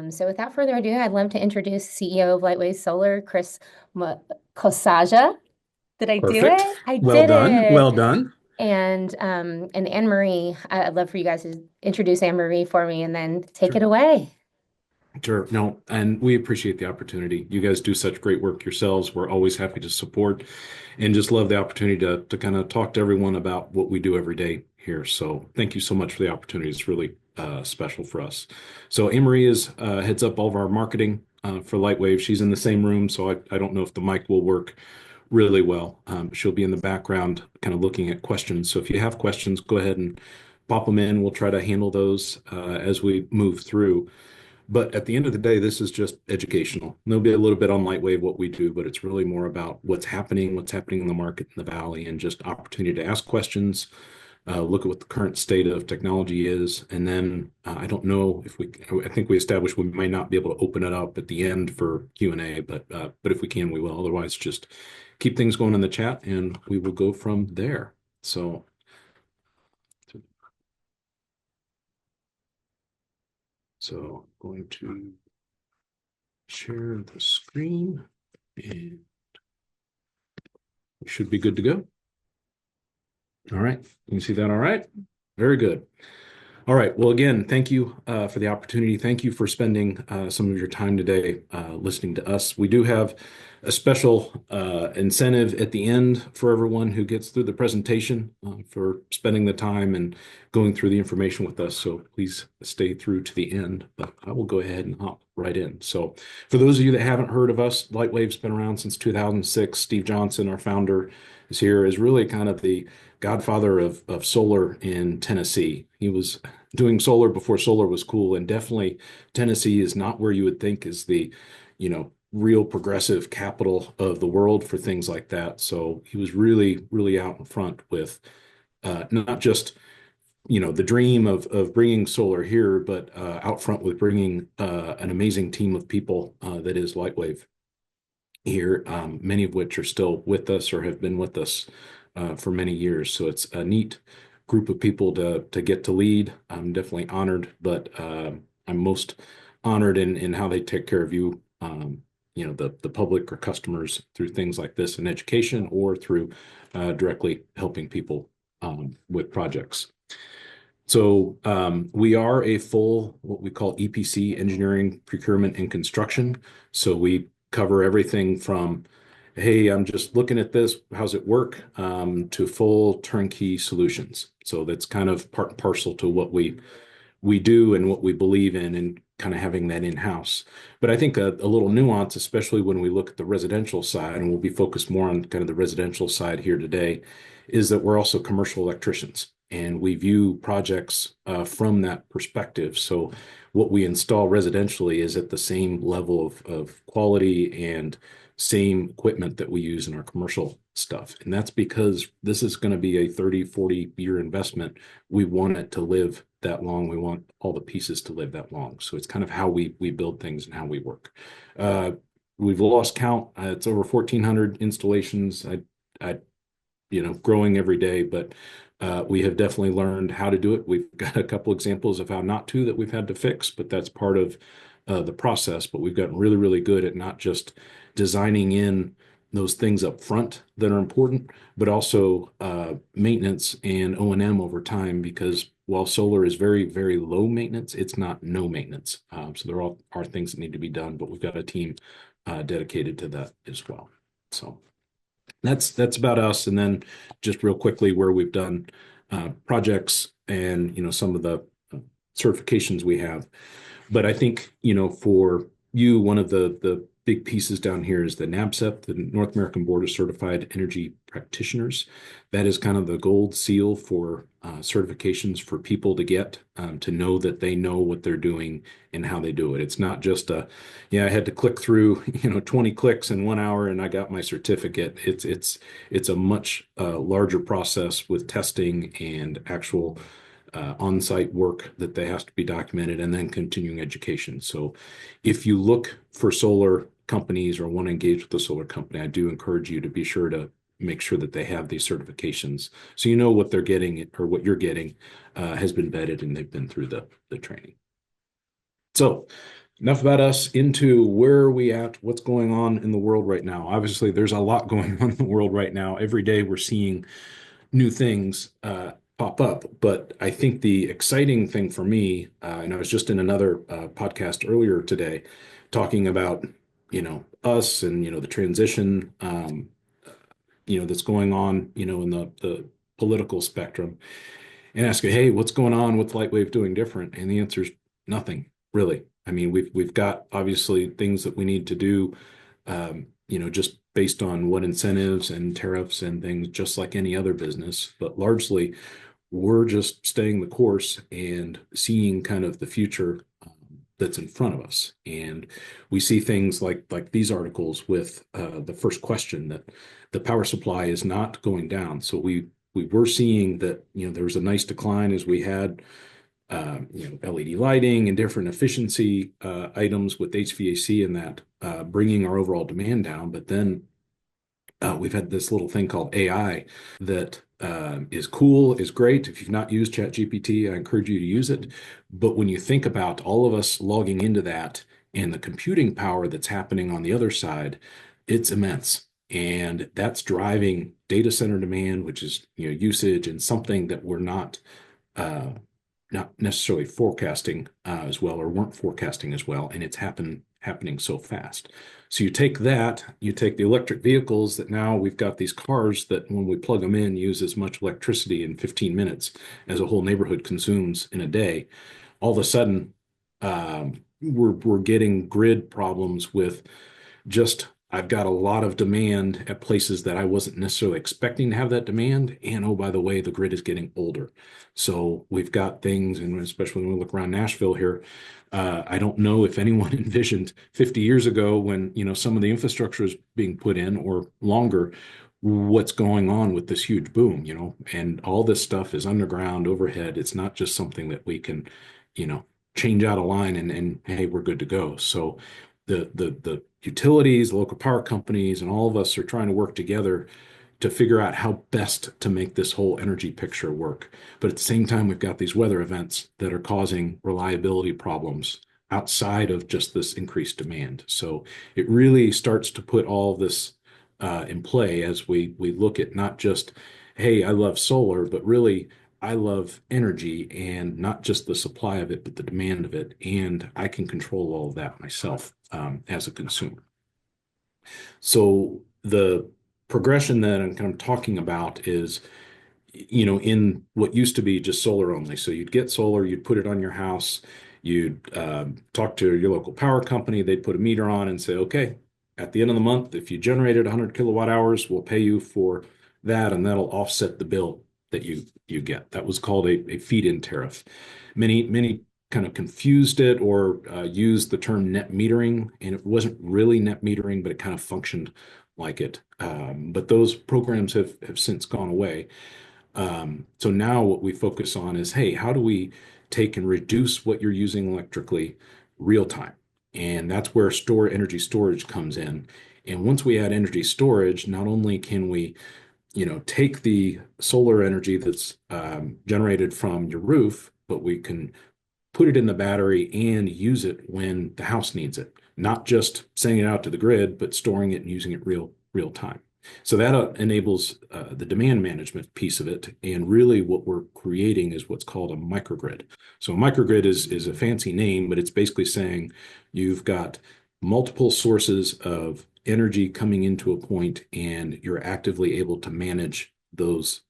So without further ado, I'd love to introduce CEO of LightWave Solar, Chris Kosaja. Did I do Perfect. it? I Well did done. it. Well done. And Anne Marie, I'd love for you guys to introduce Anne Marie for me and then take Sure. it away. Sure. No, and we appreciate the opportunity. You guys do such great work yourselves. We're always happy to support and just love the opportunity to kind of talk to everyone about what we do every day here. So thank you so much for the opportunity. It's really special for us. So Amory is heads up all of our marketing for Lightwave. She's in the same room, so I don't know if the mic will work really well. She'll be in the background kind of looking at questions. So if you have questions, go ahead and pop them in. We'll try to handle those as we move through. But at the end of the day, this is just educational. There'll be a little bit on Lightwave, what we do, but it's really more about what's happening in the market in the valley, and just opportunity to ask questions, look at what the current state of technology is, and then I don't know if we. I think we established we might not be able to open it up at the end for Q&A, but if we can, we will. Otherwise, just keep things going in the chat, and we will go from there. So. So I'm going to share the screen, and we should be good to go. All right. You can see that all right? Very good. All right. Well, again, thank you for the opportunity. Thank you for spending some of your time today listening to us. We do have a special incentive at the end for everyone who gets through the presentation for spending the time and going through the information with us. So please stay through to the end, but I will go ahead and hop right in. So for those of you that haven't heard of us, Lightwave's been around since 2006. Steve Johnson, our founder, is here, is really kind of the godfather of solar in Tennessee. He was doing solar before solar was cool, and definitely Tennessee is not where you would think is the, real progressive capital of the world for things like that. So he was really, really out in front with not just the dream of bringing solar here, but out front with bringing an amazing team of people that is Lightwave here, many of which are still with us or have been with us for many years. So it's a neat group of people to get to lead. I'm definitely honored, but I'm most honored in how they take care of you, the public or customers through things like this in education or through directly helping people with projects. So we are a full, what we call EPC, engineering, procurement, and construction. So we cover everything from, hey, I'm just looking at this, how's it work, to full turnkey solutions. So that's kind of part and parcel to what we do and what we believe in, and kind of having that in-house. But I think a little nuance, especially when we look at the residential side, and we'll be focused more on kind of the residential side here today, is that we're also commercial electricians, and we view projects from that perspective. So what we install residentially is at the same level of quality and same equipment that we use in our commercial stuff. And that's because this is going to be a 30, 40-year investment. We want it to live that long. We want all the pieces to live that long. So it's kind of how we build things and how we work. We've lost count. It's over 1,400 installations. I growing every day, but we have definitely learned how to do it. We've got a couple examples of how not to that we've had to fix, but that's part of the process. But we've gotten really, really good at not just designing in those things up front that are important, but also maintenance and O&M over time, because while solar is very, very low maintenance, it's not no maintenance. So there are things that need to be done, but we've got a team dedicated to that as well. So that's about us. And then just real quickly, where we've done projects and some of the certifications we have. But I think for you, one of the big pieces down here is the NABCEP, the North American Board of Certified Energy Practitioners. That is kind of the gold seal for certifications for people to get to know that they know what they're doing and how they do it. It's not just yeah, I had to click through 20 clicks in 1 hour and I got my certificate. It's a much larger process with testing and actual on-site work that they has to be documented, and then continuing education. So if you look for solar companies or want to engage with the solar company, I do encourage you to be sure to make sure that they have these certifications, so you know what they're getting or what you're getting has been vetted and they've been through the training. So enough about us. Into where are we at? What's going on in the world right now? Obviously, there's a lot going on in the world right now. Every day we're seeing new things pop up. But I think the exciting thing for me, and I was just in another podcast earlier today talking about, us and, the transition, that's going on, in the political spectrum, and ask you, hey, what's going on? What's Lightwave doing different? And the answer is nothing, really. I mean, we've got obviously things that we need to do, just based on what incentives and tariffs and things, just like any other business. But largely, we're just staying the course and seeing kind of the future that's in front of us. And we see things like these articles with the first question that the power supply is not going down. So we were seeing that there was a nice decline as we had LED lighting and different efficiency items with HVAC and that bringing our overall demand down. But then we've had this little thing called AI that is cool, is great. If you've not used ChatGPT, I encourage you to use it. But when you think about all of us logging into that and the computing power that's happening on the other side, it's immense. And that's driving data center demand, which is usage and something that we're uh, not necessarily forecasting as well, or weren't forecasting as well, and it's happening so fast. So you take that, you take the electric vehicles that now we've got these cars that when we plug them in use as much electricity in 15 minutes as a whole neighborhood consumes in a day. All of a sudden, we're getting grid problems with just I've got a lot of demand at places that I wasn't necessarily expecting to have that demand. And oh, by the way, the grid is getting older. So we've got things, and especially when we look around Nashville here, I don't know if anyone envisioned 50 years ago when, some of the infrastructure is being put in or longer, what's going on with this huge boom, and all this stuff is underground overhead. It's not just something that we can, you know, change out a line and hey, we're good to go. So the utilities, the local power companies, and all of us are trying to work together to figure out how best to make this whole energy picture work. But at the same time, we've got these weather events that are causing reliability problems outside of just this increased demand. So it really starts to put all this in play as we look at not just, hey, I love solar, but really I love energy and not just the supply of it, but the demand of it. And I can control all of that myself as a consumer. So the progression that I'm kind of talking about is, in what used to be just solar only. So you'd get solar, you'd put it on your house, you'd talk to your local power company, they'd put a meter on and say, okay, at the end of the month, if you generated 100 kilowatt hours, we'll pay you for that, and that'll offset the bill that you get. That was called a feed-in tariff. Many kind of confused it or used the term net metering, and it wasn't really net metering, but it kind of functioned like it. But those programs have since gone away. So now what we focus on is, hey, how do we take and reduce what you're using electrically real time? And that's where energy storage comes in. And once we add energy storage, not only can we, take the solar energy that's generated from your roof, but we can put it in the battery and use it when the house needs it, not just sending it out to the grid, but storing it and using it real time. So that enables the demand management piece of it. And really what we're creating is what's called a microgrid. So a microgrid is a fancy name, but it's basically saying you've got multiple sources of energy coming into a point and you're actively able to manage those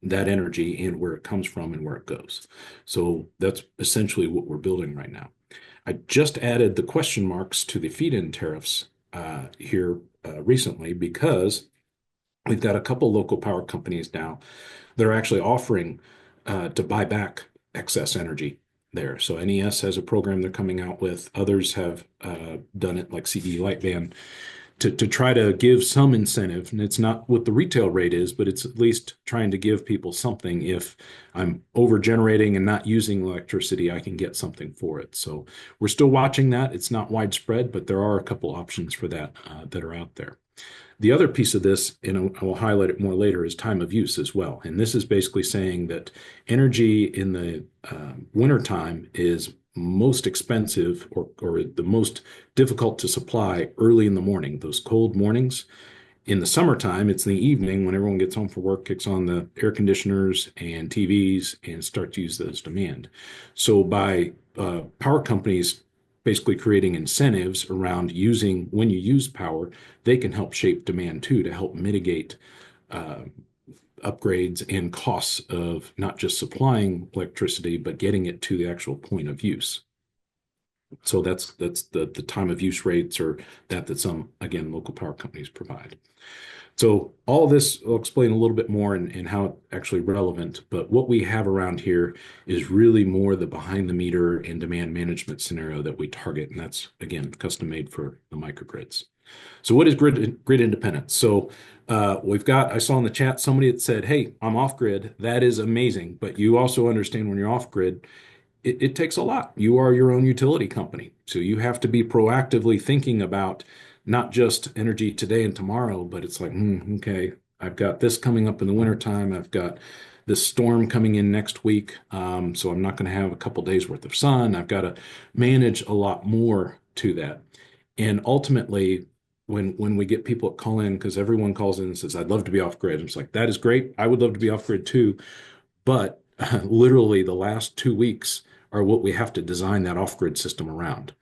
that energy and where it comes from and where it goes. So that's essentially what we're building right now. I just added the question marks to the feed-in tariffs here recently because we've got a couple local power companies now that are actually offering to buy back excess energy there. So NES has a program they're coming out with. Others have done it, like CE Lightband, to try to give some incentive. And it's not what the retail rate is, but it's at least trying to give people something. If I'm over generating and not using electricity, I can get something for it. So we're still watching that. It's not widespread, but there are a couple options for that that are out there. The other piece of this, and I will highlight it more later, is time of use as well. And this is basically saying that energy in the wintertime is most expensive or the most difficult to supply early in the morning, those cold mornings. In the summertime, it's in the evening when everyone gets home from work, kicks on the air conditioners and TVs and start to use those demand. So by power companies basically creating incentives around using when you use power, they can help shape demand too to help mitigate uh, upgrades and costs of not just supplying electricity, but getting it to the actual point of use. So that's the time of use rates or that some again local power companies provide. So all of this I'll explain a little bit more and how it's actually relevant. But what we have around here is really more the behind the meter and demand management scenario that we target, and that's again custom made for the microgrids. So what is grid independence? So we've got, I saw in the chat somebody that said, hey, I'm off grid. That is amazing. But you also understand when you're off grid, it takes a lot. You are your own utility company. So you have to be proactively thinking about not just energy today and tomorrow, but it's like, okay, I've got this coming up in the wintertime. I've got this storm coming in next week. So I'm not going to have a couple days worth of sun. I've got to manage a lot more to that. And ultimately, when we get people that call in, because everyone calls in and says, I'd love to be off grid. I'm just like, that is great. I would love to be off grid too. But literally the last 2 weeks are what we have to design that off grid system around.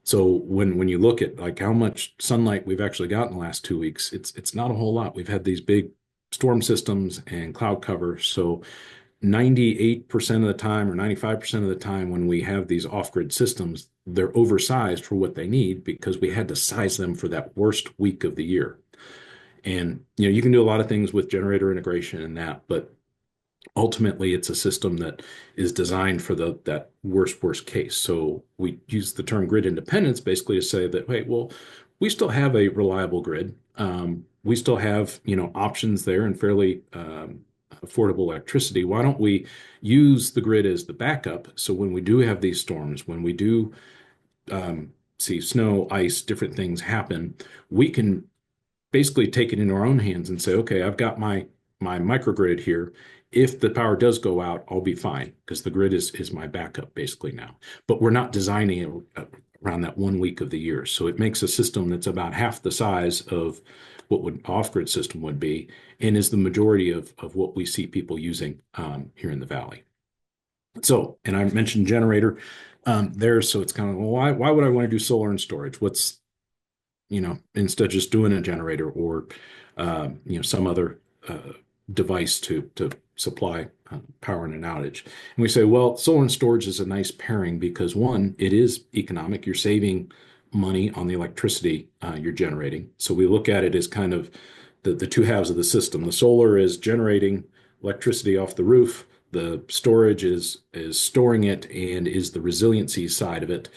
So when you look at like how much sunlight we've actually got in the last 2 weeks, it's not a whole lot. We've had these big storm systems and cloud cover. So 98% of the time or 95% of the time when we have these off-grid systems, they're oversized for what they need because we had to size them for that worst week of the year. And you can do a lot of things with generator integration and that, but ultimately it's a system that is designed for that worst case. So we use the term grid independence basically to say that, hey, well, we still have a reliable grid. We still have options there and fairly affordable electricity. Why don't we use the grid as the backup? So when we do have these storms, when we do see snow, ice, different things happen, we can basically take it into our own hands and say, okay, I've got my microgrid here. If the power does go out, I'll be fine because the grid is my backup basically now. But we're not designing it around that 1 week of the year. So it makes a system that's about half the size of what would off-grid system would be and is the majority of what we see people using here in the Valley. So, and I mentioned generator there, so it's kind of, well, why would I want to do solar and storage? What's, instead of just doing a generator or, some other device to supply power in an outage. And we say, well, solar and storage is a nice pairing because one, it is economic. You're saving money on the electricity you're generating. So we look at it as kind of the two halves of the system. The solar is generating electricity off the roof. The storage is storing it and is the resiliency side of it.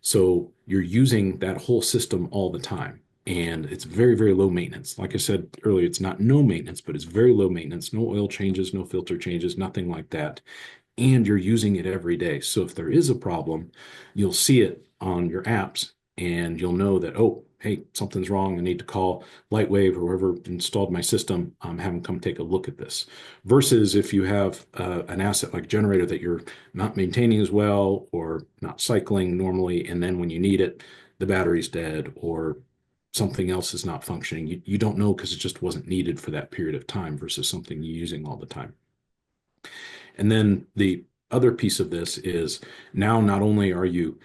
So you're using that whole system all the time. And it's very, very low maintenance. Like I said earlier, it's not no maintenance, but it's very low maintenance, no oil changes, no filter changes, nothing like that. And you're using it every day. So if there is a problem, you'll see it on your apps and you'll know that, oh, hey, something's wrong. I need to call LightWave or whoever installed my system, have them come take a look at this. Versus if you have an asset like generator that you're not maintaining as well or not cycling normally, and then when you need it, the battery's dead or something else is not functioning. You don't know because it just wasn't needed for that period of time versus something you're using all the time. And then the other piece of this is now not only are you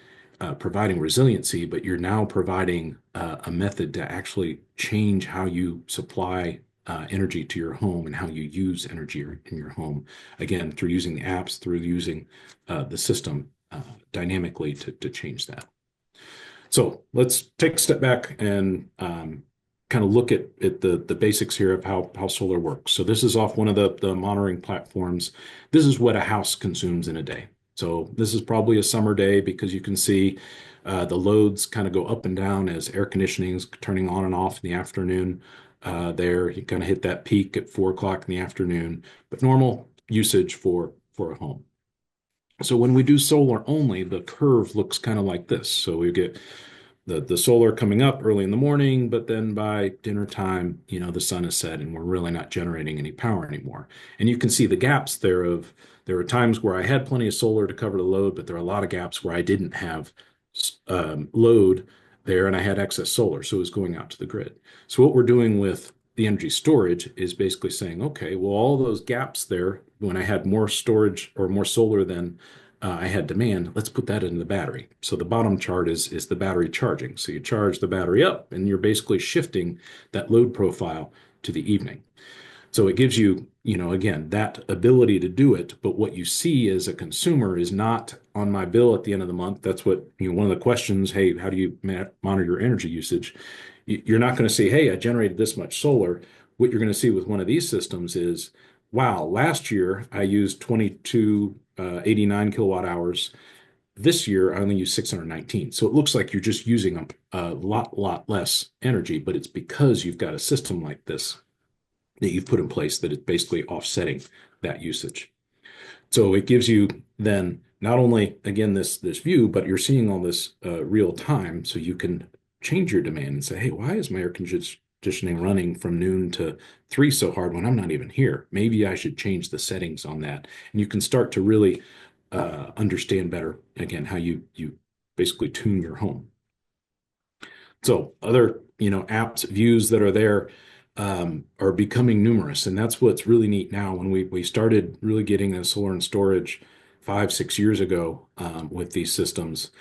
providing resiliency, but you're now providing a method to actually change how you supply energy to your home and how you use energy in your home. Again, through using the apps, through using the system dynamically to change that. So let's take a step back and kind of look at the basics here of how solar works. So this is off one of the monitoring platforms. This is what a house consumes in a day. So this is probably a summer day because you can see the loads kind of go up and down as air conditioning is turning on and off in the afternoon. There, you kind of hit that peak at 4 o'clock in the afternoon, but normal usage for a home. So when we do solar only, the curve looks kind of like this. So we get the solar coming up early in the morning, but then by dinner time, the sun is set and we're really not generating any power anymore. And you can see the gaps there of There were times where I had plenty of solar to cover the load, but there are a lot of gaps where I didn't have load there and I had excess solar, so it was going out to the grid. So what we're doing with the energy storage is basically saying, okay, well, all those gaps there, when I had more storage or more solar than I had demand, let's put that into the battery. So the bottom chart is the battery charging. So you charge the battery up, and you're basically shifting that load profile to the evening. So it gives you, again, that ability to do it. But what you see as a consumer is not on my bill at the end of the month. That's what, one of the questions, hey, how do you monitor your energy usage? You're not going to say, hey, I generated this much solar. What you're going to see with one of these systems is, wow, last year I used 2289 kilowatt hours. This year I only use 619. So it looks like you're just using a lot less energy, but it's because you've got a system like this that you've put in place that is basically offsetting that usage. So it gives you then not only, again, this view, but you're seeing all this real time. So you can change your demand and say, hey, why is my air conditioning running from noon to 3 so hard when I'm not even here? Maybe I should change the settings on that. And you can start to really understand better, again, how you basically tune your home. So other, apps, views that are there are becoming numerous, and that's what's really neat now. When we started really getting into solar and storage 5, 6 years ago with these systems,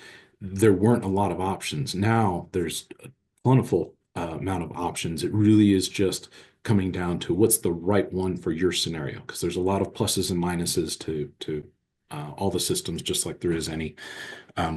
there weren't a lot of options. Now there's a plentiful amount of options. It really is just coming down to what's the right one for your scenario, because there's a lot of pluses and minuses to all the systems, just like there is any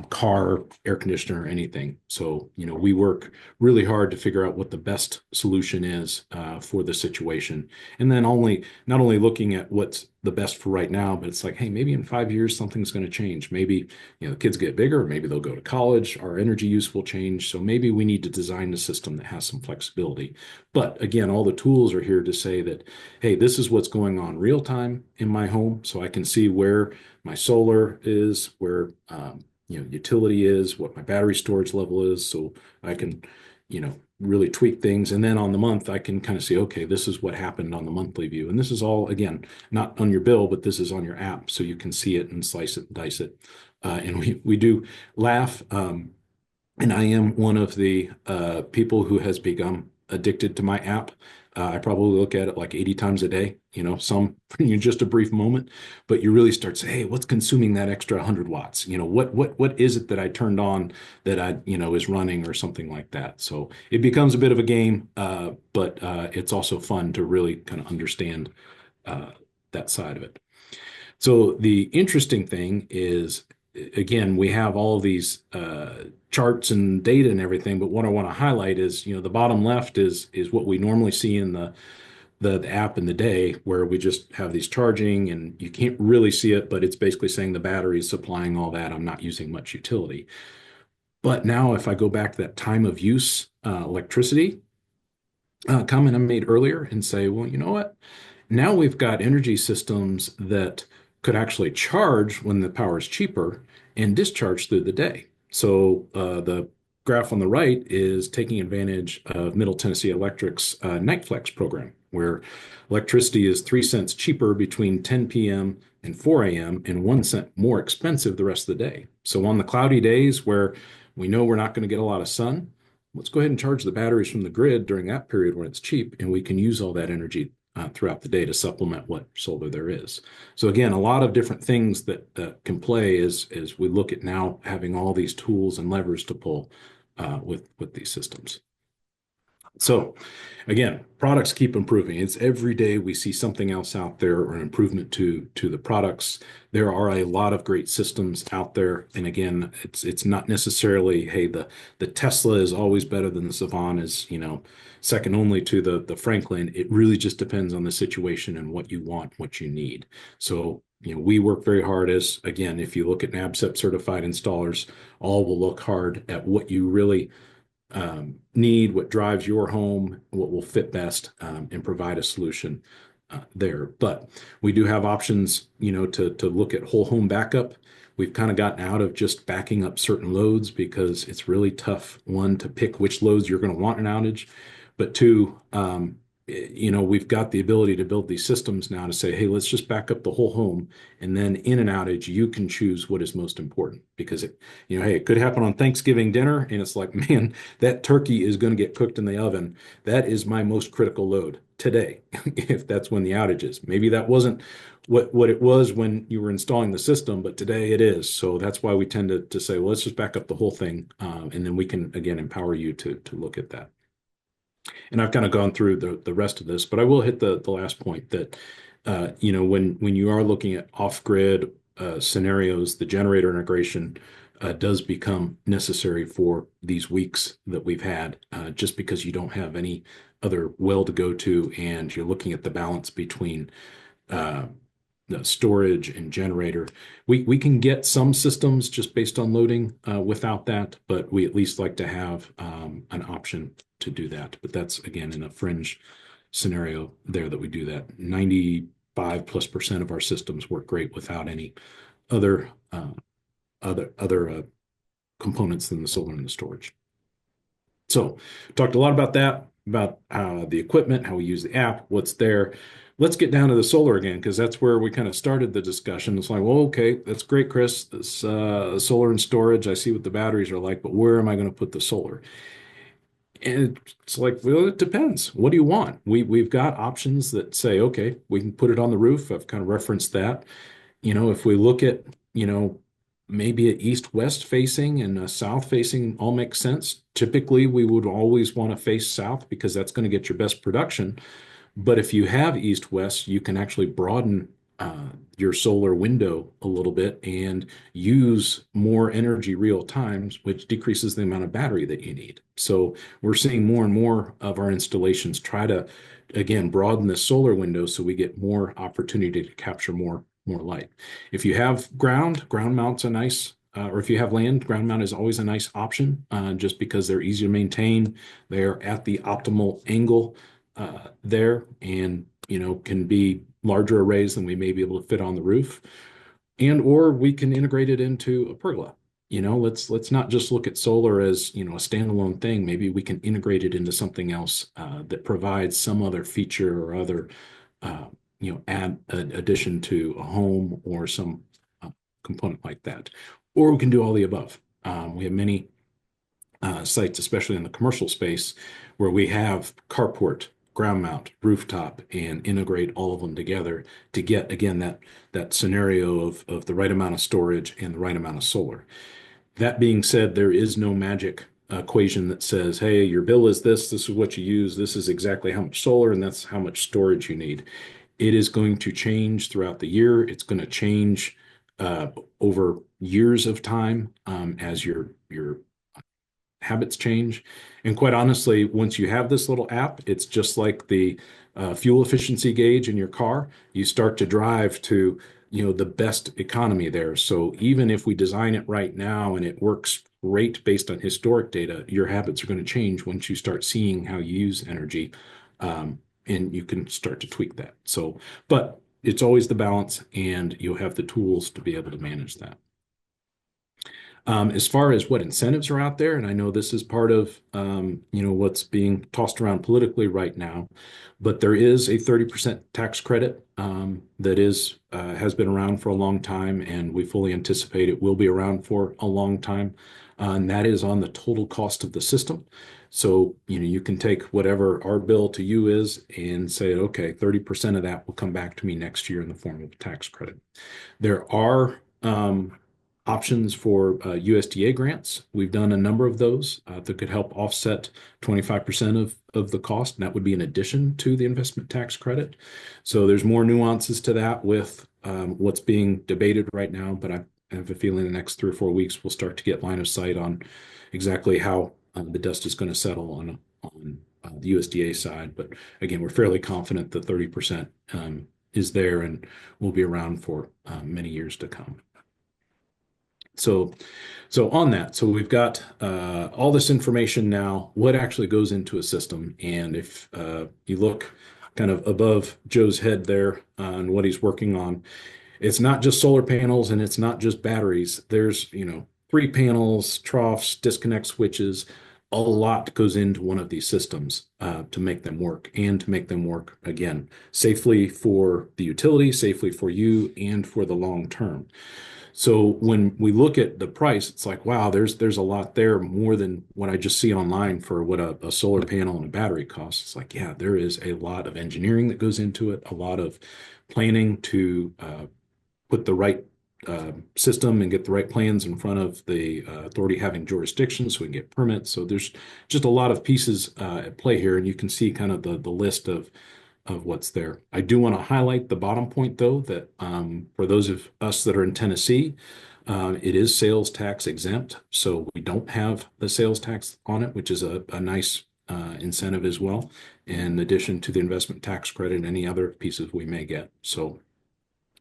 car, air conditioner, anything. So, we work really hard to figure out what the best solution is for the situation. And then not only looking at what's the best for right now, but it's like, hey, maybe in 5 years, something's going to change. Maybe, the kids get bigger, maybe they'll go to college, our energy use will change. So maybe we need to design a system that has some flexibility. But again, all the tools are here to say that, hey, this is what's going on real time in my home. So I can see where my solar is, where utility is, what my battery storage level is, so I can, really tweak things. And then on the month, I can kind of see, okay, this is what happened on the monthly view. And this is all, again, not on your bill, but this is on your app, so you can see it and slice it and dice it. And we do laugh. And I am one of the people who has become addicted to my app. I probably look at it like 80 times a day, some just a brief moment, but you really start to say, hey, what's consuming that extra 100 watts? What is it that I turned on that is running or something like that? So it becomes a bit of a game, but it's also fun to really kind of understand that side of it. So the interesting thing is, again, we have all of these charts and data and everything, but what I want to highlight is, the bottom left is what we normally see in the app in the day, where we just have these charging and you can't really see it, but it's basically saying the battery is supplying all that. I'm not using much utility. But now if I go back to that time of use electricity comment I made earlier and say, well, you know what? Now we've got energy systems that could actually charge when the power is cheaper and discharge through the day. So the graph on the right is taking advantage of Middle Tennessee Electric's NightFlex program, where electricity is 3 cents cheaper between 10 p.m. and 4 a.m. and 1 cent more expensive the rest of the day. So on the cloudy days where we know we're not going to get a lot of sun, let's go ahead and charge the batteries from the grid during that period when it's cheap, and we can use all that energy throughout the day to supplement what solar there is. So again, a lot of different things that can play as we look at now having all these tools and levers to pull with these systems. So again, products keep improving. It's every day we see something else out there or an improvement to the products. There are a lot of great systems out there. And again, it's not necessarily, hey, the Tesla is always better than the Savant is, second only to the Franklin. It really just depends on the situation and what you want, what you need. So we work very hard as, again, if you look at NABCEP certified installers, all will look hard at what you really need, what drives your home, what will fit best, and provide a solution there. But we do have options, to look at whole home backup. We've kind of gotten out of just backing up certain loads because it's really tough, one, to pick which loads you're going to want an outage, but two, we've got the ability to build these systems now to say, hey, let's just back up the whole home. And then in an outage, you can choose what is most important because hey, it could happen on Thanksgiving dinner. And it's like, man, that turkey is going to get cooked in the oven. That is my most critical load today, if that's when the outage is. Maybe that wasn't what it was when you were installing the system, but today it is. So that's why we tend to say, well, let's just back up the whole thing. And then we can, again, empower you to look at that. And I've kind of gone through the rest of this, but I will hit the last point that when you are looking at off-grid scenarios, the generator integration does become necessary for these weeks that we've had, just because you don't have any other well to go to, and you're looking at the balance between uh, the storage and generator. We can get some systems just based on loading without that, but we at least like to have an option to do that. But that's again in a fringe scenario there that we do that. 95+% of our systems work great without any other components than the solar and the storage. So talked a lot about that, about the equipment, how we use the app, what's there. Let's get down to the solar again, because that's where we kind of started the discussion. It's like, well, okay, that's great, Chris. This solar and storage, I see what the batteries are like, but where am I going to put the solar? And it's like, well, it depends. What do you want? We've got options that say, okay, we can put it on the roof. I've kind of referenced that. If we look at, maybe a east-west facing and a south facing all makes sense. Typically, we would always want to face south because that's going to get your best production. But if you have east-west, you can actually broaden your solar window a little bit and use more energy real times, which decreases the amount of battery that you need. So we're seeing more and more of our installations try to, again, broaden the solar window so we get more opportunity to capture more light. If you have ground mount's a nice, or if you have land, ground mount is always a nice option, just because they're easy to maintain. They're at the optimal angle there, and can be larger arrays than we may be able to fit on the roof. And or we can integrate it into a pergola. Let's not just look at solar as a standalone thing. Maybe we can integrate it into something else that provides some other feature or other add an addition to a home or some component like that. Or we can do all the above. We have many sites, especially in the commercial space, where we have carport, ground mount, rooftop, and integrate all of them together to get, again, that scenario of the right amount of storage and the right amount of solar. That being said, there is no magic equation that says, hey, your bill is this is what you use, this is exactly how much solar, and that's how much storage you need. It is going to change throughout the year. It's going to change over years of time as your habits change. And quite honestly, once you have this little app, it's just like the fuel efficiency gauge in your car. You start to drive to the best economy there. So even if we design it right now and it works great based on historic data, your habits are going to change once you start seeing how you use energy. And you can start to tweak that. So, but it's always the balance, and you'll have the tools to be able to manage that. As far as what incentives are out there, and I know this is part of what's being tossed around politically right now, but there is a 30% tax credit that has been around for a long time, and we fully anticipate it will be around for a long time. And that is on the total cost of the system. So, you can take whatever our bill to you is and say, okay, 30% of that will come back to me next year in the form of a tax credit. There are options for USDA grants. We've done a number of those that could help offset 25% of the cost, and that would be in addition to the investment tax credit. So there's more nuances to that with what's being debated right now, but I have a feeling the next 3 or 4 weeks we'll start to get line of sight on exactly how the dust is going to settle on the USDA side. But again, we're fairly confident that 30% is there and will be around for many years to come. So on that, so we've got all this information now, what actually goes into a system. And if you look kind of above Joe's head there on what he's working on, it's not just solar panels and it's not just batteries. There's, 3 panels, troughs, disconnect switches, a lot goes into one of these systems to make them work and to make them work again safely for the utility, safely for you, and for the long term. So when we look at the price, it's like, wow, there's a lot there more than what I just see online for what a solar panel and a battery costs. It's like, yeah, there is a lot of engineering that goes into it, a lot of planning to put the right system and get the right plans in front of the authority having jurisdiction so we can get permits. So there's just a lot of pieces at play here, and you can see kind of the list of what's there. I do want to highlight the bottom point, though, that for those of us that are in Tennessee, it is sales tax exempt. So we don't have the sales tax on it, which is a nice incentive as well, in addition to the investment tax credit and any other pieces we may get. So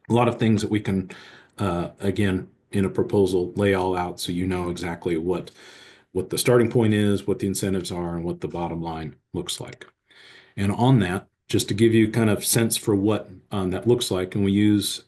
a lot of things that we can, again, in a proposal, lay all out so you know exactly what the starting point is, what the incentives are, and what the bottom line looks like. And on that, just to give you kind of sense for what that looks like, and we use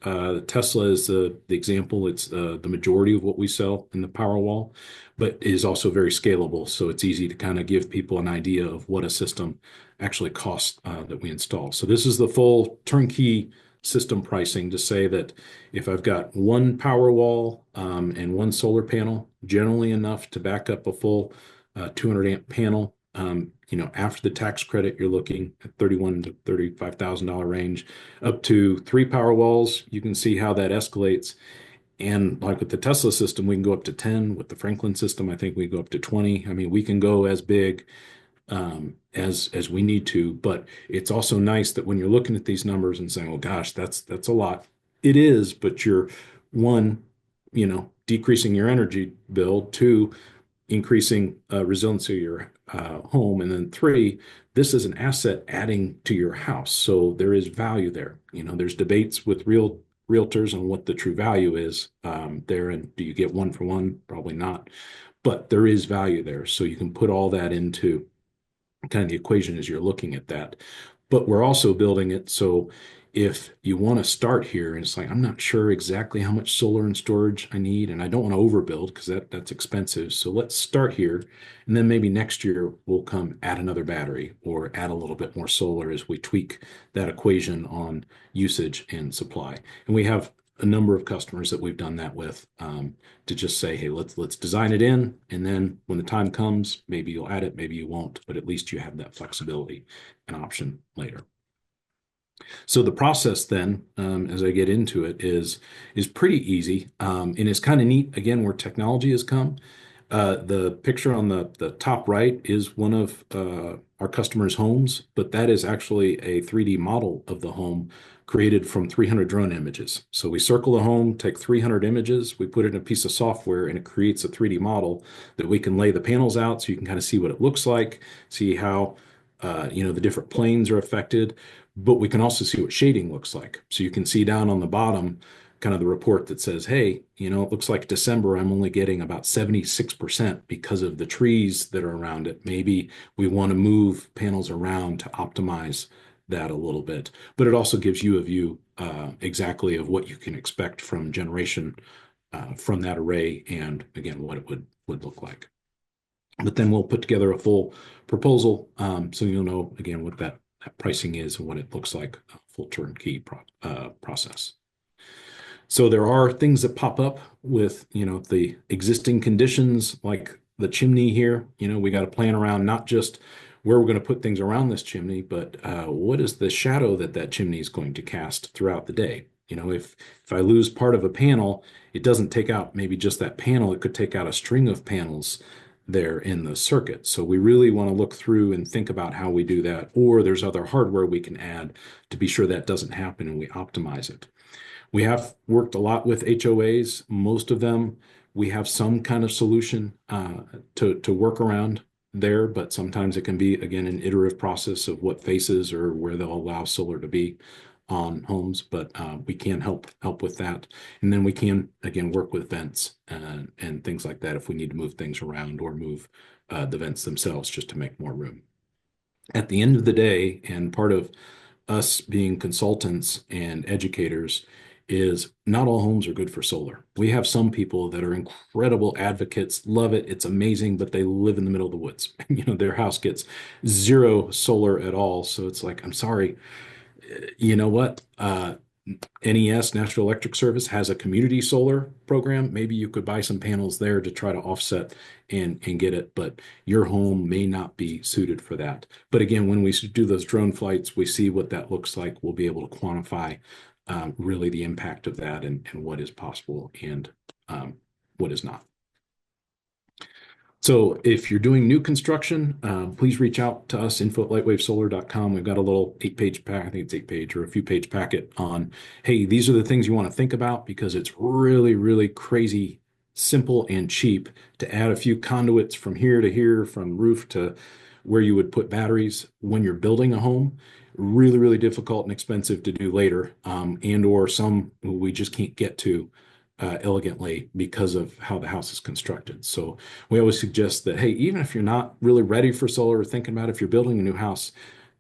Tesla as the example. It's the majority of what we sell in the Powerwall, but is also very scalable. So it's easy to kind of give people an idea of what a system actually costs that we install. So this is the full turnkey system pricing to say that if I've got one Powerwall and one solar panel, generally enough to back up a full 200 amp panel, after the tax credit, you're looking at $31,000 to $35,000 range, up to three power walls. You can see how that escalates. And like with the Tesla system, we can go up to 10. With the Franklin system, I think we go up to 20. I mean, we can go as big as we need to, but it's also nice that when you're looking at these numbers and saying, "Oh gosh, that's a lot." It is, but you're one, decreasing your energy bill, two, increasing resiliency of your home, and then three, this is an asset adding to your house. So there is value there. There's debates with realtors on what the true value is there, and do you get one for one? Probably not, but there is value there. So you can put all that into kind of the equation as you're looking at that. But we're also building it so if you want to start here and it's like, I'm not sure exactly how much solar and storage I need, and I don't want to overbuild because that's expensive. So let's start here. And then maybe next year we'll come add another battery or add a little bit more solar as we tweak that equation on usage and supply. And we have a number of customers that we've done that with to just say, hey, let's design it in, and then when the time comes, maybe you'll add it, maybe you won't, but at least you have that flexibility and option later. So the process then, as I get into it, is pretty easy, and it's kind of neat again where technology has come. The picture on the top right is one of our customers' homes, but that is actually a 3D model of the home created from 300 drone images. So we circle the home, take 300 images, we put it in a piece of software, and it creates a 3D model that we can lay the panels out so you can kind of see what it looks like, see how the different planes are affected, but we can also see what shading looks like. So you can see down on the bottom kind of the report that says, hey, it looks like December, I'm only getting about 76% because of the trees that are around it. Maybe we want to move panels around to optimize that a little bit. But it also gives you a view exactly of what you can expect from generation from that array and, again, what it would look like. But then we'll put together a full proposal so you'll know, again, what that pricing is and what it looks like, a full turnkey process. So there are things that pop up with, the existing conditions like the chimney here. We got to plan around not just where we're going to put things around this chimney, but what is the shadow that chimney is going to cast throughout the day? If I lose part of a panel, it doesn't take out maybe just that panel. It could take out a string of panels there in the circuit. So we really want to look through and think about how we do that, or there's other hardware we can add to be sure that doesn't happen and we optimize it. We have worked a lot with HOAs. Most of them, we have some kind of solution to work around there, but sometimes it can be, again, an iterative process of what faces or where they'll allow solar to be on homes, but we can help with that. And then we can, again, work with vents and things like that if we need to move things around or move the vents themselves just to make more room. At the end of the day, and part of us being consultants and educators is not all homes are good for solar. We have some people that are incredible advocates, love it, it's amazing, but they live in the middle of the woods. Their house gets zero solar at all. So it's like, I'm sorry, you know what? NES, National Electric Service, has a community solar program. Maybe you could buy some panels there to try to offset and get it, but your home may not be suited for that. But again, when we do those drone flights, we see what that looks like. We'll be able to quantify really the impact of that and what is possible and what is not. So if you're doing new construction, please reach out to us, info@lightwavesolar.com. We've got a little 8-page pack, I think it's 8-page or a few page packet on, hey, these are the things you want to think about because it's really, really crazy simple and cheap to add a few conduits from here to here, from roof to where you would put batteries when you're building a home. Really, really difficult and expensive to do later, and or some we just can't get to elegantly because of how the house is constructed. So we always suggest that, hey, even if you're not really ready for solar or thinking about if you're building a new house,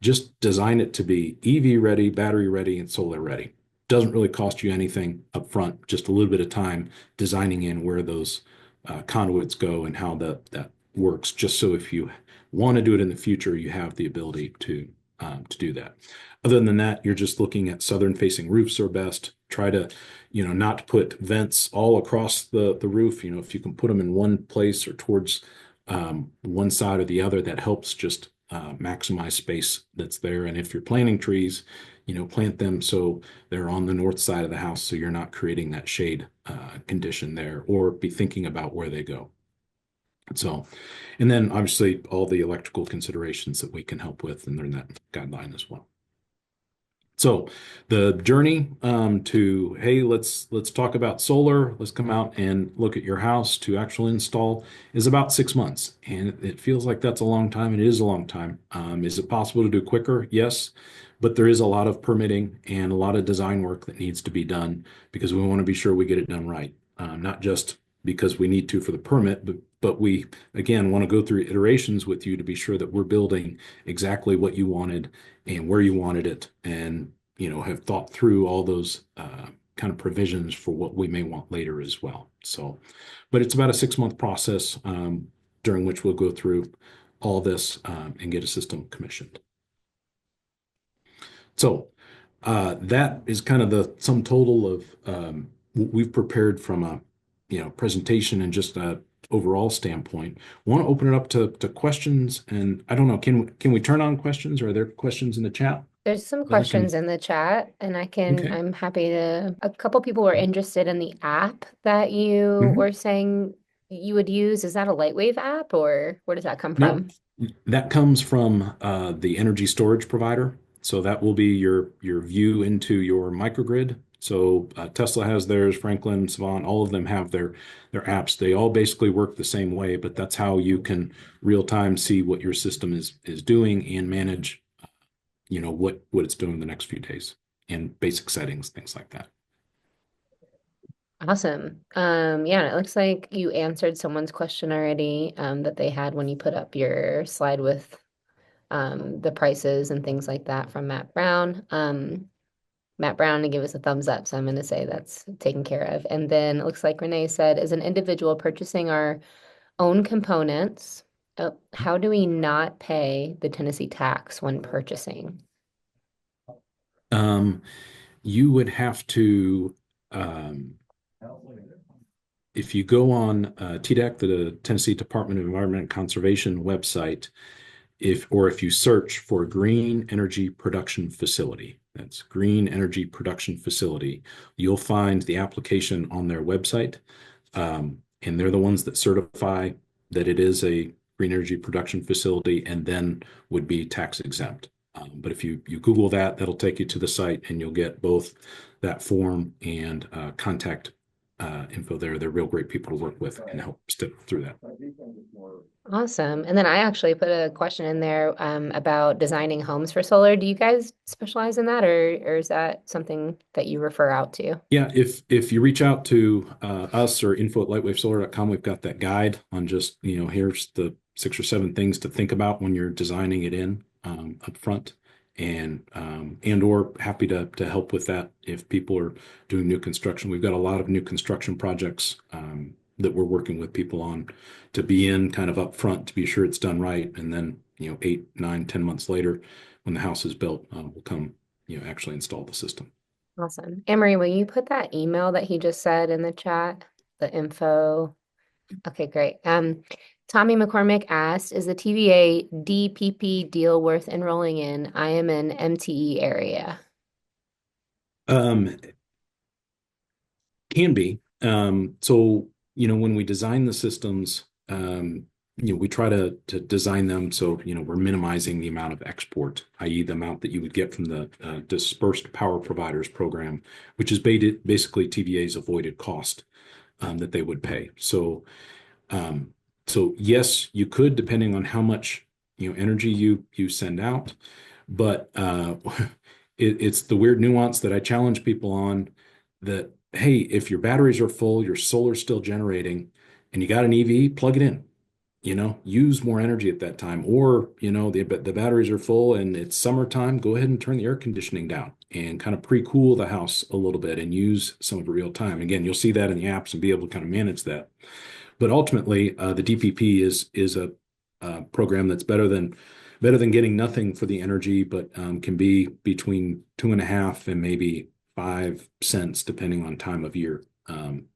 just design it to be EV ready, battery ready, and solar ready. Doesn't really cost you anything up front, just a little bit of time designing in where those conduits go and how that works, just so if you want to do it in the future, you have the ability to do that. Other than that, you're just looking at southern facing roofs are best. Try to, not put vents all across the roof. If you can put them in one place or towards one side or the other, that helps just maximize space that's there. And if you're planting trees, plant them so they're on the north side of the house, so you're not creating that shade condition there, or be thinking about where they go. So, and then obviously all the electrical considerations that we can help with, and they're in that guideline as well. So the journey to, hey, let's talk about solar, let's come out and look at your house to actual install is about 6 months. And it feels like that's a long time. It is a long time. Is it possible to do quicker? Yes, but there is a lot of permitting and a lot of design work that needs to be done because we want to be sure we get it done right. Not just because we need to for the permit, but we, again, want to go through iterations with you to be sure that we're building exactly what you wanted and where you wanted it, and have thought through all those kind of provisions for what we may want later as well. So, but it's about a 6-month process during which we'll go through all this and get a system commissioned. So that is kind of the sum total of what we've prepared from a presentation and just a overall standpoint. Want to open it up to questions, and I don't know, can we turn on questions? Or are there questions in the chat There's some that I can? questions in the chat, and Okay. I'm happy to. A couple people were interested in the app that you Mhm. were saying you would use. Is that a LightWave app, or where does that come Nope. from? That comes from the energy storage provider. So that will be your view into your microgrid. So Tesla has theirs, Franklin, Savant, all of them have their apps. They all basically work the same way, but that's how you can real time see what your system is doing and manage, what it's doing the next few days and basic settings, things like that. Awesome. Yeah, and it looks like you answered someone's question already, that they had when you put up your slide with the prices and things like that from Matt Brown. Matt Brown to give us a thumbs up, so I'm going to say that's taken care of. And then it looks like Renee said, as an individual purchasing our own components, how do we not pay the Tennessee tax when purchasing? Um, you would have to, um, if you go on TDEC, the Tennessee Department of Environment and Conservation website, if you search for green energy production facility, that's green energy production facility, you'll find the application on their website. And they're the ones that certify that it is a green energy production facility and then would be tax exempt. But if you Google that, that'll take you to the site and you'll get both that form and contact info there. They're real great people to work with and help step through that. Awesome. And then I actually put a question in there about designing homes for solar. Do you guys specialize in that, or is that something that you refer out to? Yeah, if you reach out to us or info@lightwavesolar.com, we've got that guide on just, here's the 6 or 7 things to think about when you're designing it in up front. and or happy to help with that if people are doing new construction. We've got a lot of new construction projects that we're working with people on to be in kind of up front to be sure it's done right, and then 8, 9, 10 months later, when the house is built, we'll come actually install the system. Awesome. Emery, will you put that email that he just said in the chat? The info. Okay, great. Tommy McCormick asked, is the TVA DPP deal worth enrolling in? I am in MTE area. Um, Can be. So, when we design the systems, we try to design them so, we're minimizing the amount of export, i.e., the amount that you would get from the dispersed power providers program, which is basically TVA's avoided cost that they would pay. Um, so yes, you could, depending on how much energy you send out, but it's the weird nuance that I challenge people on that, hey, if your batteries are full, your solar's still generating, and you got an EV, plug it in. Use more energy at that time. Or, the batteries are full and it's summertime, go ahead and turn the air conditioning down and kind of pre-cool the house a little bit and use some of it real time. Again, you'll see that in the apps and be able to kind of manage that. But ultimately, the DPP is a program that's better than getting nothing for the energy, but can be between 2.5 and maybe 5 cents, depending on time of year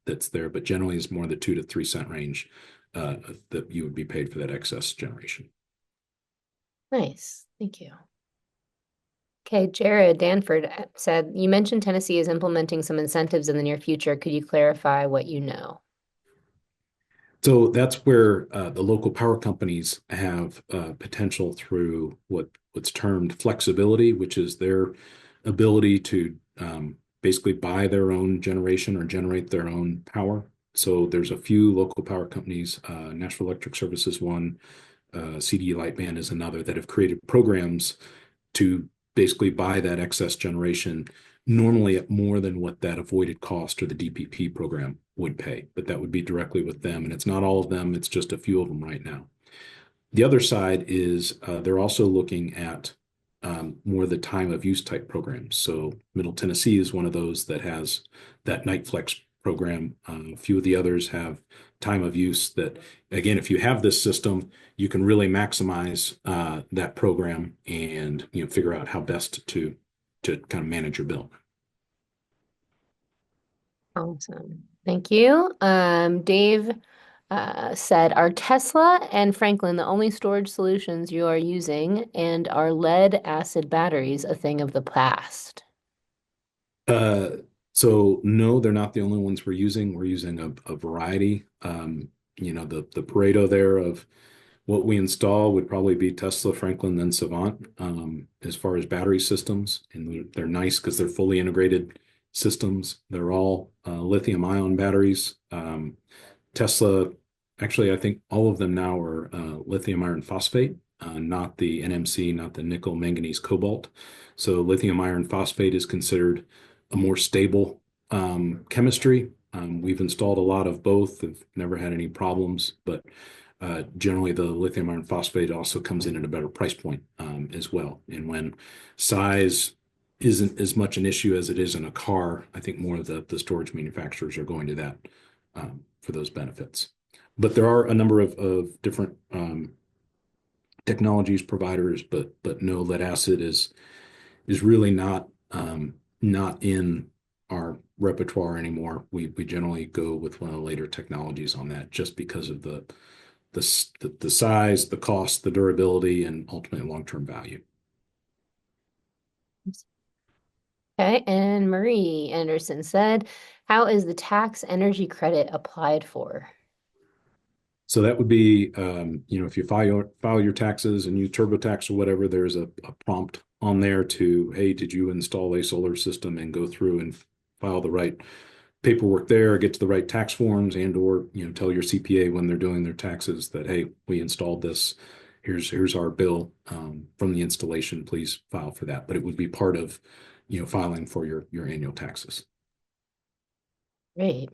that's there. But generally, it's more the 2 to 3 cent range that you would be paid for that excess generation. Nice. Thank you. Okay, Jared Danford said, you mentioned Tennessee is implementing some incentives in the near future. Could you clarify what you know? So that's where the local power companies have potential through what's termed flexibility, which is their ability to basically buy their own generation or generate their own power. So there's a few local power companies, National Electric Services one, CD Lightband is another, that have created programs to basically buy that excess generation, normally at more than what that avoided cost or the DPP program would pay. But that would be directly with them. And it's not all of them, it's just a few of them right now. The other side is they're also looking at more the time of use type programs. So Middle Tennessee is one of those that has that night flex program. A few of the others have time of use that, again, if you have this system, you can really maximize that program and figure out how best to kind of manage your bill. Awesome. Thank you. Dave said, are Tesla and Franklin the only storage solutions you are using, and are lead acid batteries a thing of the past? Uh, so no, they're not the only ones we're using. We're using a variety. The Pareto there of what we install would probably be Tesla, Franklin, then Savant, as far as battery systems. And they're nice because they're fully integrated systems. They're all lithium ion batteries. Tesla, actually, I think all of them now are lithium iron phosphate, not the NMC, not the nickel, manganese, cobalt. So lithium iron phosphate is considered a more stable chemistry. We've installed a lot of both. Have never had any problems, but generally the lithium iron phosphate also comes in at a better price point as well. And when size isn't as much an issue as it is in a car, I think more of the storage manufacturers are going to that for those benefits. But there are a number of different technologies providers, but no, lead acid is really not in our repertoire anymore. We generally go with one of the later technologies on that just because of the size, the cost, the durability, and ultimately long-term value. Okay, and Marie Anderson said, how is the tax energy credit applied for? So that would be, if you file your taxes and use TurboTax or whatever, there's a prompt on there to, hey, did you install a solar system, and go through and file the right paperwork there, get to the right tax forms, and or tell your CPA when they're doing their taxes that, hey, we installed this. Here's our bill from the installation. Please file for that. But it would be part of filing for your annual taxes. Great.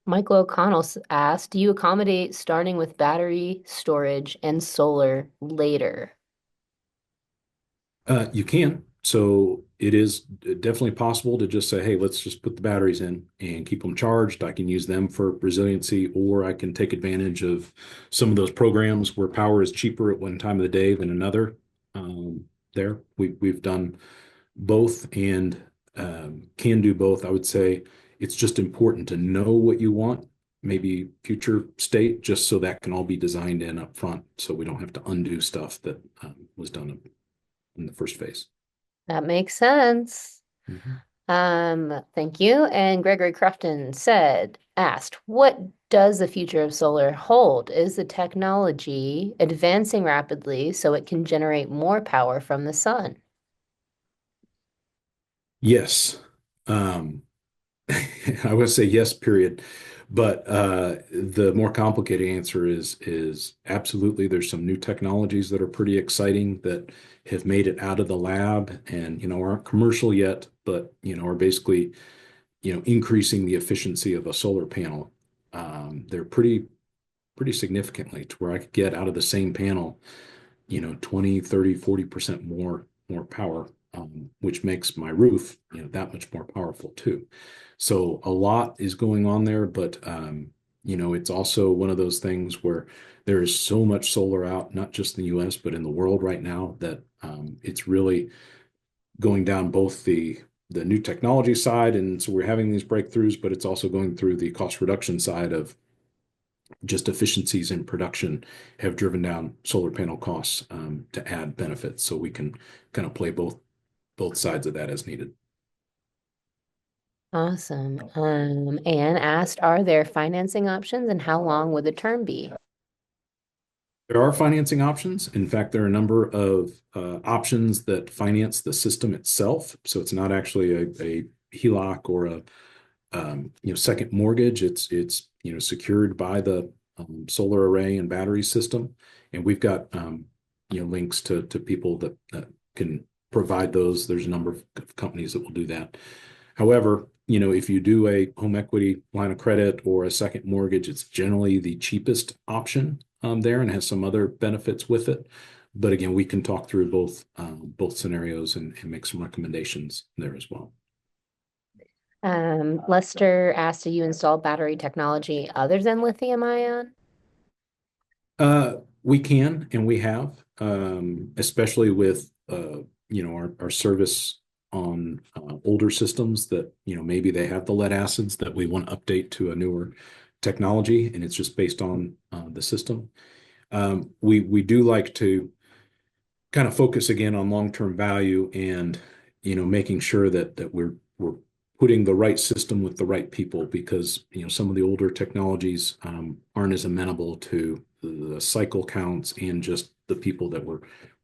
Michael O'Connell asked, do you accommodate starting with battery storage and solar later? You can. So it is definitely possible to just say, hey, let's just put the batteries in and keep them charged. I can use them for resiliency, or I can take advantage of some of those programs where power is cheaper at one time of the day than another. There, we've done both and can do both. I would say it's just important to know what you want, maybe future state, just so that can all be designed in up front, so we don't have to undo stuff that was done in the first phase. That makes sense. Mhm. Thank you. And Gregory Crofton asked, what does the future of solar hold? Is the technology advancing rapidly so it can generate more power from the sun? Yes. Um, I would say yes, period. But the more complicated answer is absolutely. There's some new technologies that are pretty exciting that have made it out of the lab and aren't commercial yet, but are basically increasing the efficiency of a solar panel. They're pretty significantly to where I could get out of the same panel 20, 30, 40% more power, which makes my roof, that much more powerful too. So a lot is going on there, but it's also one of those things where there is so much solar out, not just in the US, but in the world right now, that it's really going down both the new technology side, and so we're having these breakthroughs, but it's also going through the cost reduction side of just efficiencies in production have driven down solar panel costs to add benefits. So we can kind of play both sides of that as needed. Awesome. Anne asked, are there financing options and how long would the term be? There are financing options. In fact, there are a number of options that finance the system itself. So it's not actually a HELOC or a second mortgage. It's secured by the solar array and battery system, and we've got links to people that can provide those. There's a number of companies that will do that. However, if you do a home equity line of credit or a second mortgage, it's generally the cheapest option there and has some other benefits with it. But again, we can talk through both scenarios and make some recommendations there as well. Lester asked, do you install battery technology other than lithium ion? We can and we have, especially with our service on older systems that maybe they have the lead acids that we want to update to a newer technology, and it's just based on the system. We do like to kind of focus again on long-term value and making sure that we're putting the right system with the right people, because some of the older technologies aren't as amenable to the cycle counts and just the people that we're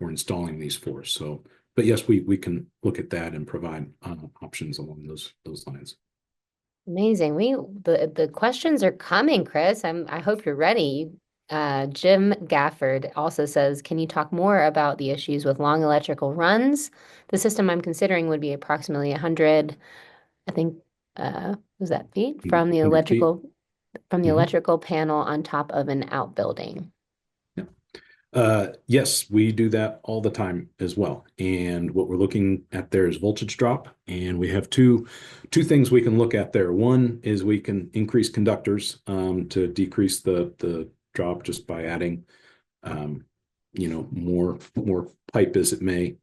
installing these for. So, but yes, we can look at that and provide options along those lines. Amazing. The questions are coming, Chris. I hope you're ready. Jim Gafford also says, can you talk more about the issues with long electrical runs? The system I'm considering would be approximately 100, I think, was that feet from the 100 feet. Mhm. electrical panel on top of an outbuilding. Yeah. Yes, we do that all the time as well. And what we're looking at there is voltage drop. And we have two things we can look at there. One is we can increase conductors to decrease the drop just by adding more pipe as it may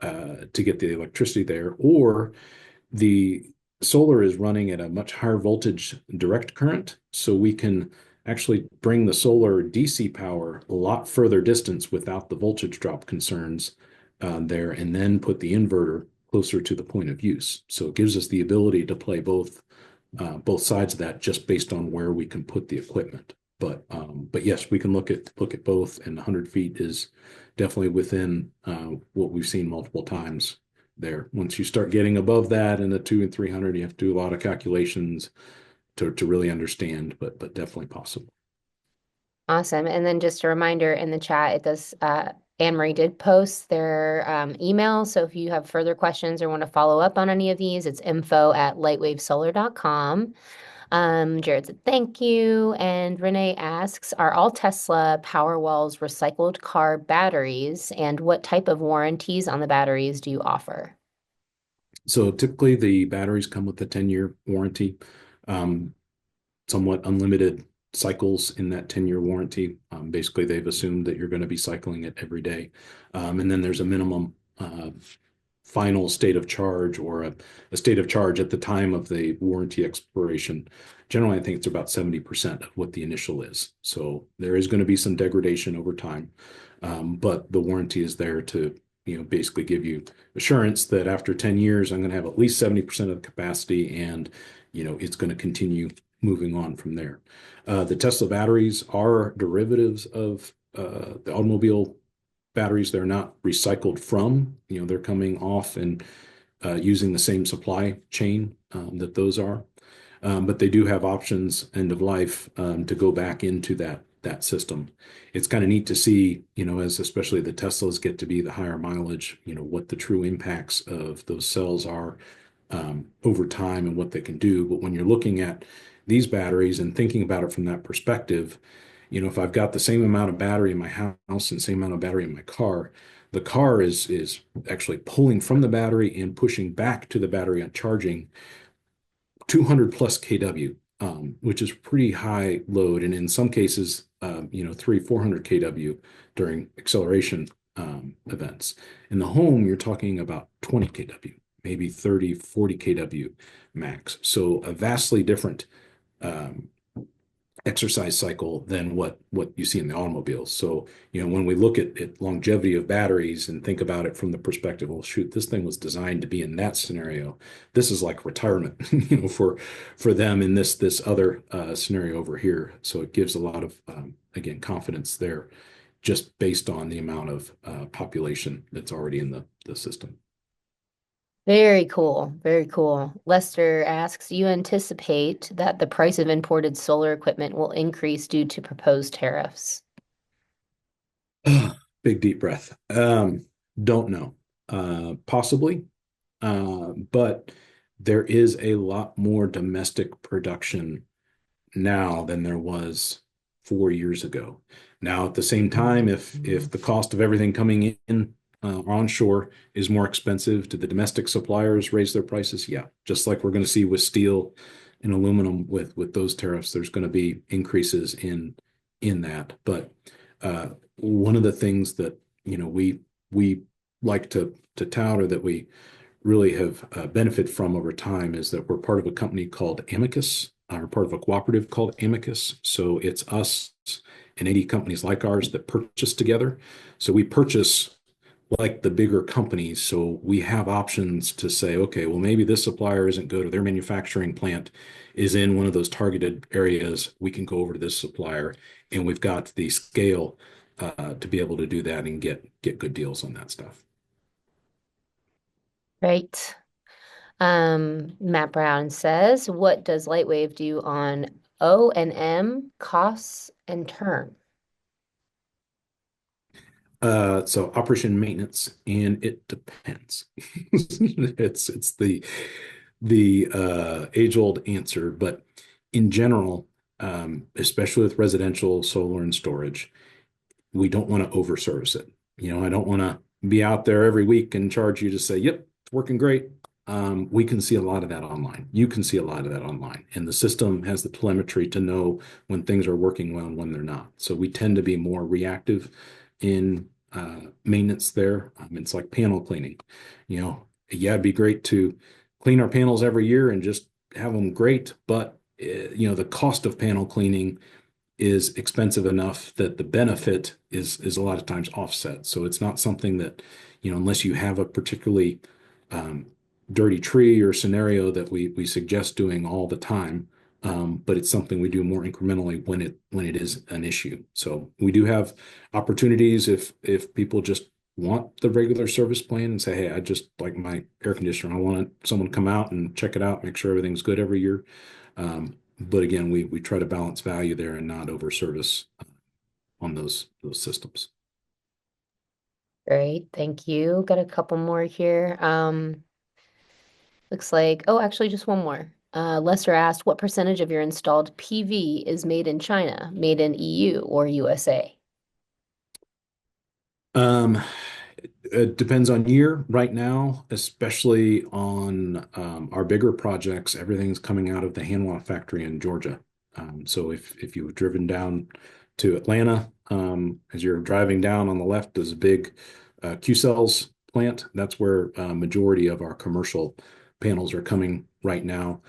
to get the electricity there. Or the solar is running at a much higher voltage direct current, so we can actually bring the solar DC power a lot further distance without the voltage drop concerns there, and then put the inverter closer to the point of use. So it gives us the ability to play both sides of that just based on where we can put the equipment. But yes, we can look at both, and 100 feet is definitely within what we've seen multiple times there. Once you start getting above that in the 200 and 300, you have to do a lot of calculations to really understand, but definitely possible. Awesome. And then just a reminder in the chat, it does, Anne Marie did post their email. So if you have further questions or want to follow up on any of these, it's info@lightwavesolar.com. Jared said thank you. And Renee asks, are all Tesla Powerwalls recycled car batteries? And what type of warranties on the batteries do you offer? So typically the batteries come with a 10-year warranty, um, somewhat unlimited cycles in that 10-year warranty. Basically, they've assumed that you're going to be cycling it every day. And then there's a minimum final state of charge or a state of charge at the time of the warranty expiration. Generally, I think it's about 70% of what the initial is. So there is going to be some degradation over time, but the warranty is there to basically give you assurance that after 10 years, I'm going to have at least 70% of the capacity and it's going to continue moving on from there. The Tesla batteries are derivatives of the automobile batteries. They're not recycled from, they're coming off and using the same supply chain that those are. But they do have options end of life to go back into that system. It's kind of neat to see, as especially the Teslas get to be the higher mileage, what the true impacts of those cells are over time and what they can do. But when you're looking at these batteries and thinking about it from that perspective, if I've got the same amount of battery in my house and same amount of battery in my car, the car is actually pulling from the battery and pushing back to the battery on charging 200 plus kW, which is pretty high load, and in some cases, 400 kW during acceleration events. In the home, you're talking about 20 kW, maybe 30, 40 kW max. So a vastly different um, exercise cycle than what you see in the automobiles. So, when we look at longevity of batteries and think about it from the perspective, well, shoot, this thing was designed to be in that scenario. This is like retirement, for them in this other scenario over here. So it gives a lot of again confidence there, just based on the amount of population that's already in the system. Very cool. Very cool. Lester asks, you anticipate that the price of imported solar equipment will increase due to proposed tariffs? Big deep breath. Don't know. Possibly. But there is a lot more domestic production now than there was 4 years ago. Now, at the same time, if the cost of everything coming in onshore is more expensive, do the domestic suppliers raise their prices? Yeah, just like we're going to see with steel and aluminum with those tariffs, there's going to be increases in that. But one of the things that we like to tout or that we really have benefited from over time is that we're part of a company called Amicus, or part of a cooperative called Amicus. So it's us and 80 companies like ours that purchase together. So we purchase like the bigger companies. So we have options to say, okay, well, maybe this supplier isn't good or their manufacturing plant is in one of those targeted areas. We can go over to this supplier and we've got the scale to be able to do that and get good deals on that stuff. Right. Matt Brown says, what does LightWave do on O&M costs and term? So operation and maintenance, and it depends. It's the age-old answer, but in general, especially with residential solar and storage, we don't want to overservice it. I don't want to be out there every week and charge you to say, yep, it's working great. We can see a lot of that online. You can see a lot of that online. And the system has the telemetry to know when things are working well and when they're not. So we tend to be more reactive in maintenance there. It's like panel cleaning. Yeah, it'd be great to clean our panels every year and just have them great, but the cost of panel cleaning is expensive enough that the benefit is a lot of times offset. So it's not something that, unless you have a particularly um, dirty tree or scenario that we suggest doing all the time. But it's something we do more incrementally when it is an issue. So we do have opportunities if people just want the regular service plan and say, hey, I just like my air conditioner. I want someone to come out and check it out, make sure everything's good every year. But again, we try to balance value there and not over service on those systems. Great, thank you. Got a couple more here. Looks like, oh, actually, just one more. Lester asked, what percentage of your installed PV is made in China, made in EU or USA? Um, it depends on year. Right now, especially on our bigger projects, everything's coming out of the Hanwha factory in Georgia. So if you've driven down to Atlanta, as you're driving down on the left, there's a big Q-Cells plant. That's where majority of our commercial panels are coming right now.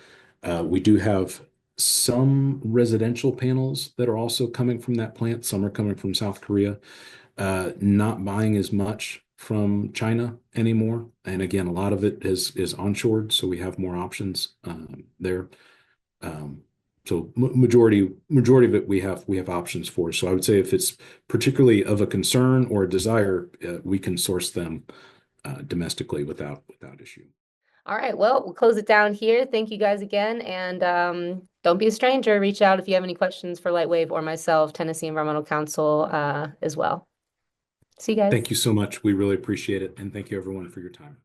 We do have some residential panels that are also coming from that plant. Some are coming from South Korea, not buying as much from China anymore. And again, a lot of it is onshored, so we have more options there. Um, so majority of it we have options for. So I would say if it's particularly of a concern or a desire, we can source them domestically without issue. All right, well, we'll close it down here. Thank you guys again. And don't be a stranger. Reach out if you have any questions for Lightwave or myself, Tennessee Environmental Council, as well. See you guys. Thank you so much. We really appreciate it, and thank you everyone for your time.